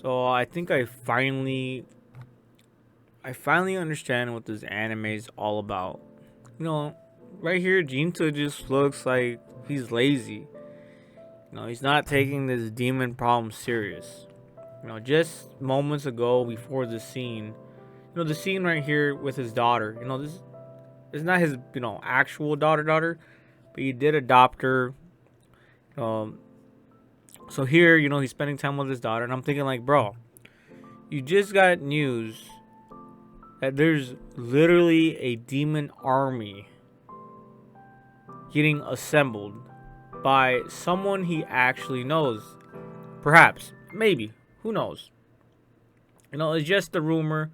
So I think I finally understand what this anime is all about. You know, right here Jinta just looks like he's lazy. He's not taking this demon problem serious. Just moments ago before the scene, the scene right here with his daughter. This is not his, actual daughter, but he did adopt her. Um, so here, he's spending time with his daughter, and I'm thinking like, bro, you just got news that there's literally a demon army getting assembled by someone he actually knows. Perhaps, maybe, who knows? It's just a rumor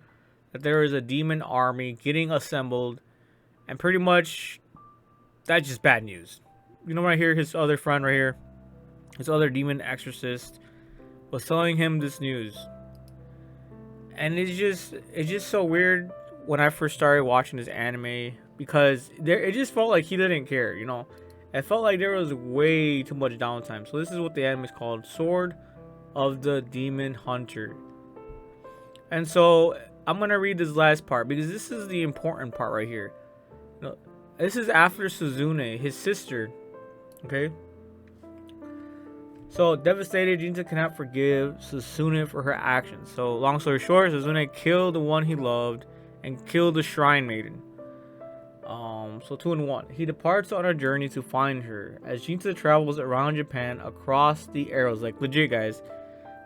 that there is a demon army getting assembled, and pretty much that's just bad news. Right here, his other friend right here, his other demon exorcist, was telling him this news. And it's just so weird when I first started watching this anime because it just felt like he didn't care. It felt like there was way too much downtime. So this is what the anime is called: Sword of the Demon Hunter. And so I'm gonna read this last part because this is the important part right here. This is after Suzune, his sister. Okay. So, devastated, Jinta cannot forgive Suzune for her actions. So, long story short, Suzune killed the one he loved and killed the Shrine Maiden. So 2 in 1. He departs on a journey to find her. As Jinta travels around Japan across the eras, like legit guys,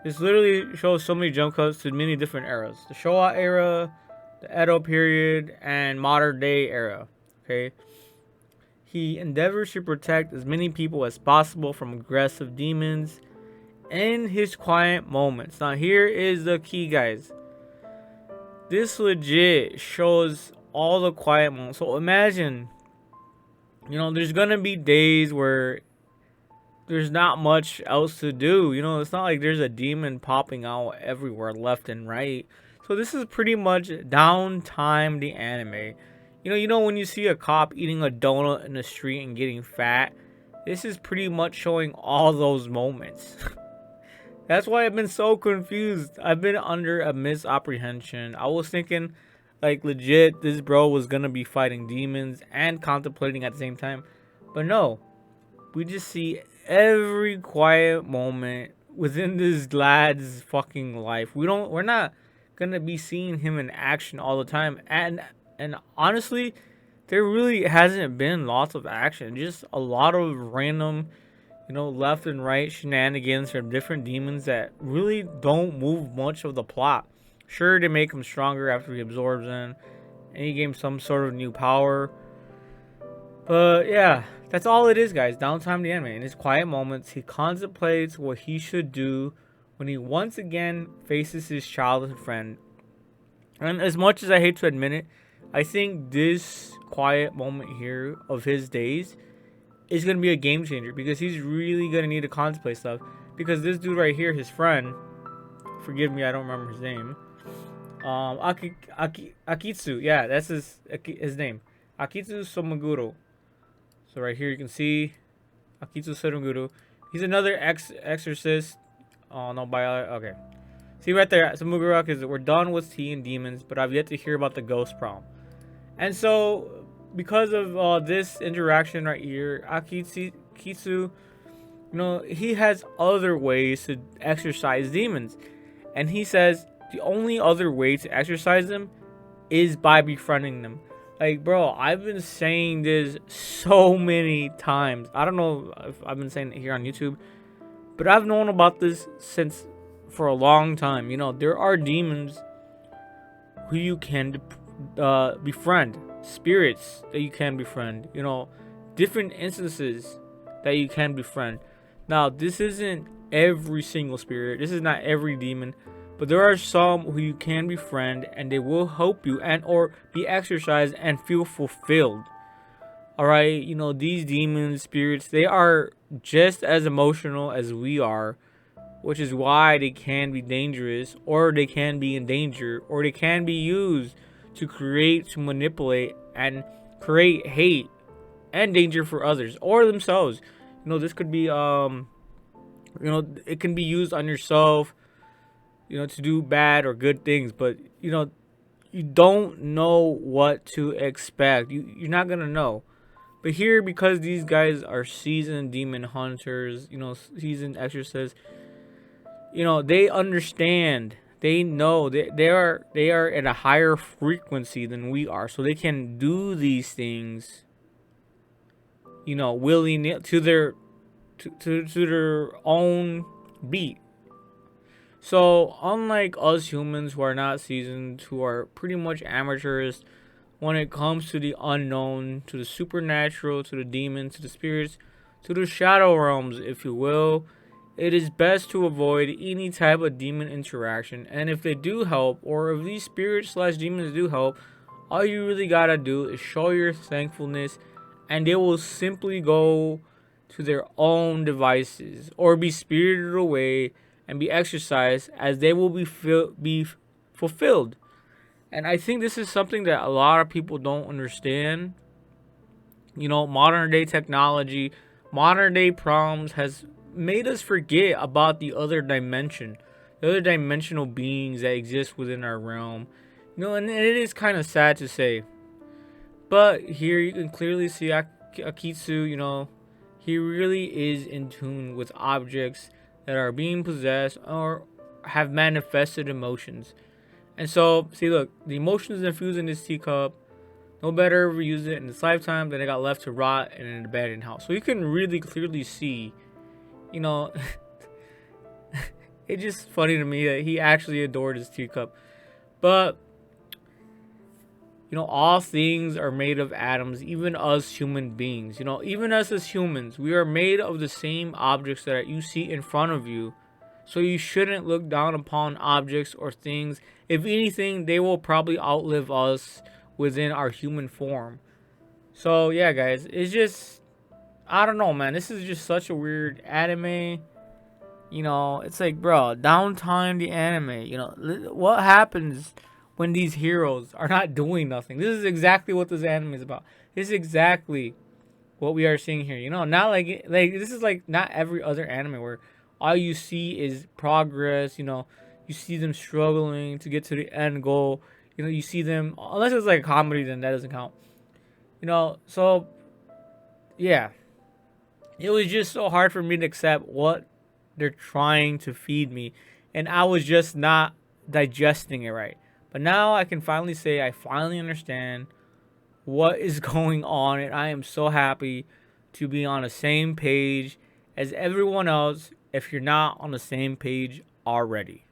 this literally shows so many jump cuts to many different eras. The Showa era, the Edo period, and modern day era. Okay. He endeavors to protect as many people as possible from aggressive demons in his quiet moments. Now, here is the key, guys. This legit shows all the quiet moments. So imagine, there's gonna be days where there's not much else to do. It's not like there's a demon popping out everywhere, left and right. So this is pretty much downtime the anime. When you see a cop eating a donut in the street and getting fat, this is pretty much showing all those moments. That's why I've been so confused. I've been under a misapprehension. I was thinking, like, legit, this bro was gonna be fighting demons and contemplating at the same time. But no, we just see every quiet moment within this lad's fucking life. We're not gonna be seeing him in action all the time. And honestly, there really hasn't been lots of action. Just a lot of random, left and right shenanigans from different demons that really don't move much of the plot. Sure, they make him stronger after he absorbs in, and he gains some sort of new power. But yeah, that's all it is, guys. Downtime the anime. In his quiet moments, he contemplates what he should do when he once again faces his childhood friend. And as much as I hate to admit it, I think this quiet moment here of his days is going to be a game changer because he's really going to need to contemplate stuff. Because this dude right here, his friend, forgive me, I don't remember his name. Akitsu, yeah, that's his name. Akitsu Somoguro. So right here you can see Akitsu Somoguro. He's another exorcist. Oh, no, okay. See right there, Somoguro is we're done with tea and demons, but I've yet to hear about the ghost problem. And so, because of this interaction right here, Akitsu, he has other ways to exorcise demons. And he says the only other way to exorcise them is by befriending them. Like, bro, I've been saying this so many times. I don't know if I've been saying it here on YouTube, but I've known about this since for a long time. There are demons who you can befriend, spirits that you can befriend, different instances that you can befriend. Now, this isn't every single spirit, this is not every demon, but there are some who you can befriend and they will help you and or be exercised and feel fulfilled. All right, these demons, spirits, they are just as emotional as we are, which is why they can be dangerous, or they can be in danger, or they can be used to create, to manipulate, and create hate and danger for others or themselves. This could be it can be used on yourself to do bad or good things, but you don't know what to expect. You're not gonna know. But here, because these guys are seasoned demon hunters, seasoned exorcists, they understand. They know they are at a higher frequency than we are, so they can do these things, willing to their own beat. So unlike us humans who are not seasoned, who are pretty much amateurs when it comes to the unknown, to the supernatural, to the demons, to the spirits, to the shadow realms, if you will, it is best to avoid any type of demon interaction. And if they do help, or if these spirits slash demons do help, all you really gotta do is show your thankfulness, and they will simply go to their own devices or be spirited away and be exercised, as they will be fulfilled. And I think this is something that a lot of people don't understand. Modern day technology, modern day problems has made us forget about the other dimension, the other dimensional beings that exist within our realm. And it is kind of sad to say. But here you can clearly see Akitsu, he really is in tune with objects that are being possessed or have manifested emotions. And so, see, look, the emotions infused in this teacup, no better ever used it in its lifetime than it got left to rot in an abandoned house. So you can really clearly see, it's just funny to me that he actually adored his teacup. But, all things are made of atoms, even us human beings. Even us as humans, we are made of the same objects that you see in front of you. So you shouldn't look down upon objects or things. If anything, they will probably outlive us within our human form. So yeah, guys, it's just, I don't know, man. This is just such a weird anime. It's like, bro, downtime the anime. What happens when these heroes are not doing nothing? This is exactly what this anime is about. This is exactly what we are seeing here. Not like this is like not every other anime where all you see is progress. You see them struggling to get to the end goal. You see them, unless it's like a comedy, then that doesn't count. So yeah, it was just so hard for me to accept what they're trying to feed me, and I was just not digesting it right. But now I can finally say I finally understand what is going on, and I am so happy to be on the same page as everyone else if you're not on the same page already.